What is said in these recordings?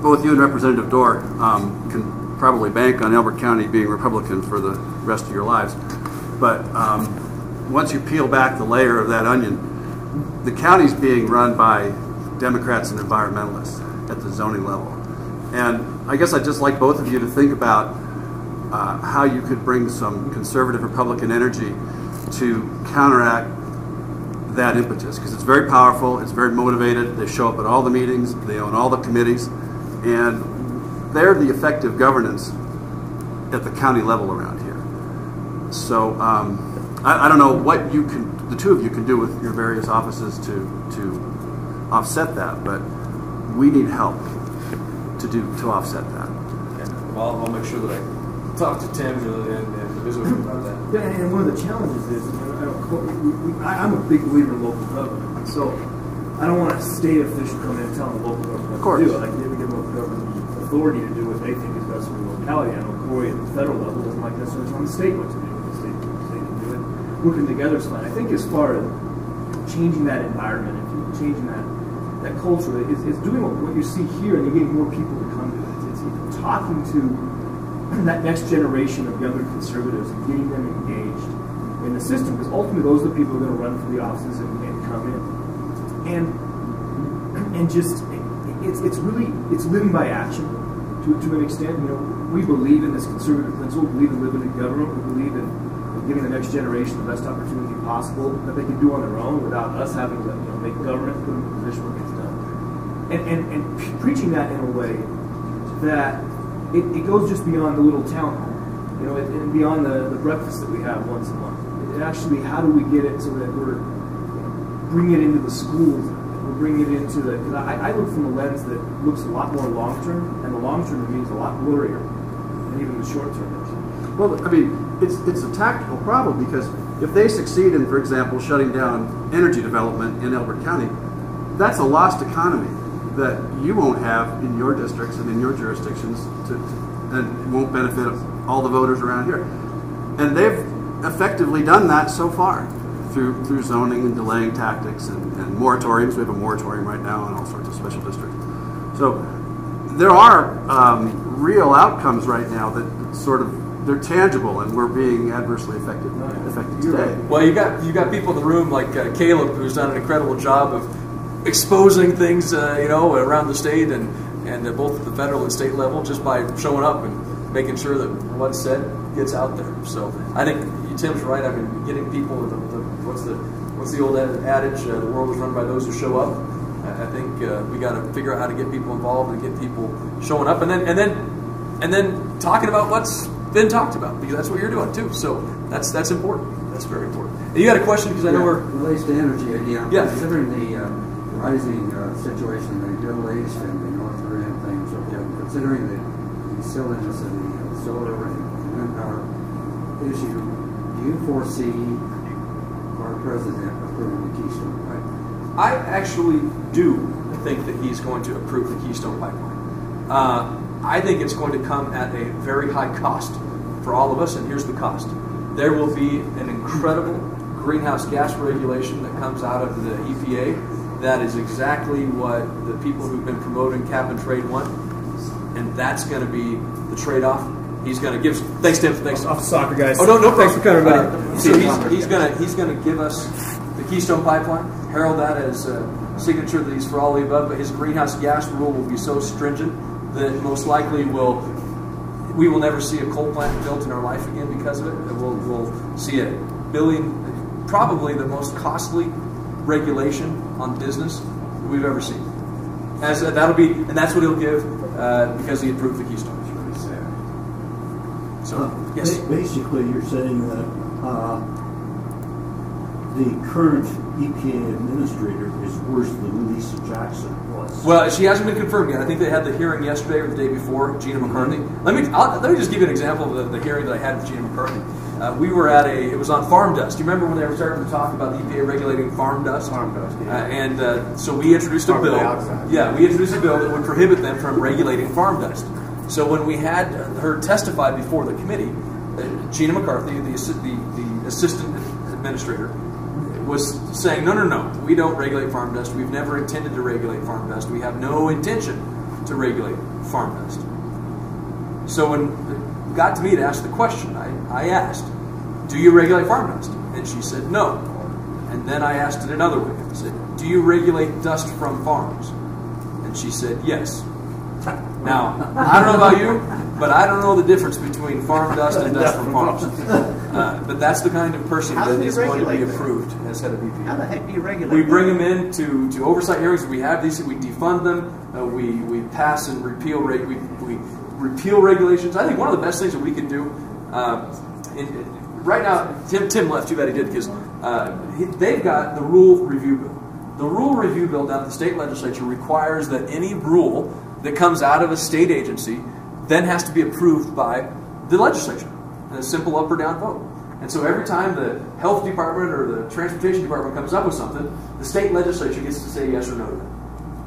both you and Representative Dore can probably bank on Elbert County being Republican for the rest of your lives. But once you peel back the layer of that onion, the county's being run by Democrats and environmentalists at the zoning level. And I guess I'd just like both of you to think about how you could bring some conservative Republican energy to counteract that impetus, because it's very powerful, it's very motivated, they show up at all the meetings, they own all the committees, and they're the effective governance at the county level around here. So I don't know what you can, the two of you can do with your various offices to offset that, but we need help to offset that. Okay. Well, I'll make sure that I talk to Tim and visit with him about that. Yeah, and one of the challenges is, I'm a big believer in local government, so I don't want a state official coming in and telling the local government what to do. I give the local government authority to do what they think is best for the locality. I know Cory at the federal level doesn't like necessarily telling the state what to do. The state can do it. Working together is fine. I think as far as changing that environment, and changing that culture, is doing what you see here, and you're getting more people to come to it. It's talking to that next generation of younger conservatives and getting them engaged in the system, because ultimately those are the people who are going to run for the offices and come in, and just it's living by action to an extent. You know, we believe in this conservative principle. We believe in living in government. We believe in giving the next generation the best opportunity possible that they can do on their own without us having to make government put them in a position where it gets done, and preaching that in a way that it goes just beyond the little town hall, and beyond the breakfast that we have once a month. It actually, how do we get it so that we're bringing it into the schools, we're bringing it into the, because I look from a lens that looks a lot more long-term, and the long-term to me is a lot blurrier than even the short-term is. Well, I mean, it's a tactical problem, because if they succeed in, for example, shutting down energy development in Elbert County, that's a lost economy that you won't have in your districts and in your jurisdictions, and won't benefit all the voters around here. And they've effectively done that so far through zoning and delaying tactics and moratoriums. We have a moratorium right now on all sorts of special districts. So there are real outcomes right now that they're tangible, and we're being adversely affected today. Well, you got people in the room like Caleb, who's done an incredible job of exposing things, around the state and both at the federal and state level, just by showing up and making sure that what's said gets out there. So I think Tim's right. I mean, getting people, what's the old adage? The world is run by those who show up. I think we got to figure out how to get people involved and get people showing up, and then talking about what's been talked about, because that's what you're doing too. So that's important. That's very important. And you got a question, because I know we're relates to energy again. Yeah. Considering the rising situation in the Middle East and the North Korean things, considering the silliness of the solar and wind power issue, do you foresee our president approving the Keystone Pipeline? I actually do think that he's going to approve the Keystone Pipeline. I think it's going to come at a very high cost for all of us, and here's the cost. There will be an incredible greenhouse gas regulation that comes out of the EPA. That is exactly what the people who've been promoting cap and trade want, and that's going to be the trade-off. He's going to give. Thanks, Tim. Thanks. Off the soccer, guys. Oh no, thanks for coming, buddy. So he's going to give us the Keystone Pipeline. Herald that as a signature that he's for all the above. But his greenhouse gas rule will be so stringent that most likely we will never see a coal plant built in our life again because of it. We'll see $1 billion, probably the most costly regulation on business that we've ever seen. And that's what he'll give because he approved the Keystone. So yes, basically you're saying that the current EPA administrator is worse than Lisa Jackson was. Well, she hasn't been confirmed yet. I think they had the hearing yesterday or the day before, Gina McCarthy. Let me just give you an example of the hearing that I had with Gina McCarthy. We were at it was on farm dust. Do you remember when they were starting to talk about the EPA regulating farm dust? Farm dust, yeah. So we introduced a bill. Yeah, we introduced a bill that would prohibit them from regulating farm dust. So when we had her testify before the committee, Gina McCarthy, the assistant administrator, was saying, no, we don't regulate farm dust. We've never intended to regulate farm dust. We have no intention to regulate farm dust. So when it got to me to ask the question, I asked, do you regulate farm dust? And she said, no. And then I asked it another way. I said, do you regulate dust from farms? And she said, yes. Now, I don't know about you, but I don't know the difference between farm dust and dust from farms. But that's the kind of person that is going to be approved as head of EPA. How the heck do you regulate? We bring them in to oversight hearings. We have these. We defund them. We pass and repeal. We repeal regulations. I think one of the best things that we can do right now. Tim left. Too bad he did, because they've got the rule review bill. The rule review bill down at the state legislature requires that any rule that comes out of a state agency then has to be approved by the legislature in a simple up or down vote. And so every time the health department or the transportation department comes up with something, the state legislature gets to say yes or no to that.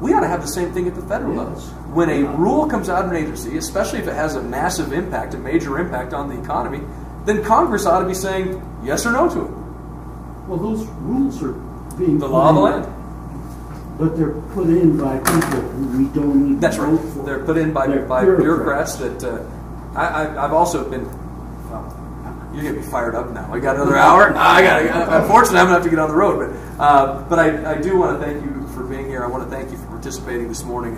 We ought to have the same thing at the federal level. When a rule comes out of an agency, especially if it has a massive impact, a major impact on the economy, then Congress ought to be saying yes or no to it. Well, those rules are being The law of the land. But they're put in by people who we don't need That's to right. vote for. They're put in by bureaucrats that I've also been. Well, you're getting me fired up now. I got another hour. Unfortunately, I'm gonna have to get on the road. But I do want to thank you for being here. I want to thank you for participating this morning.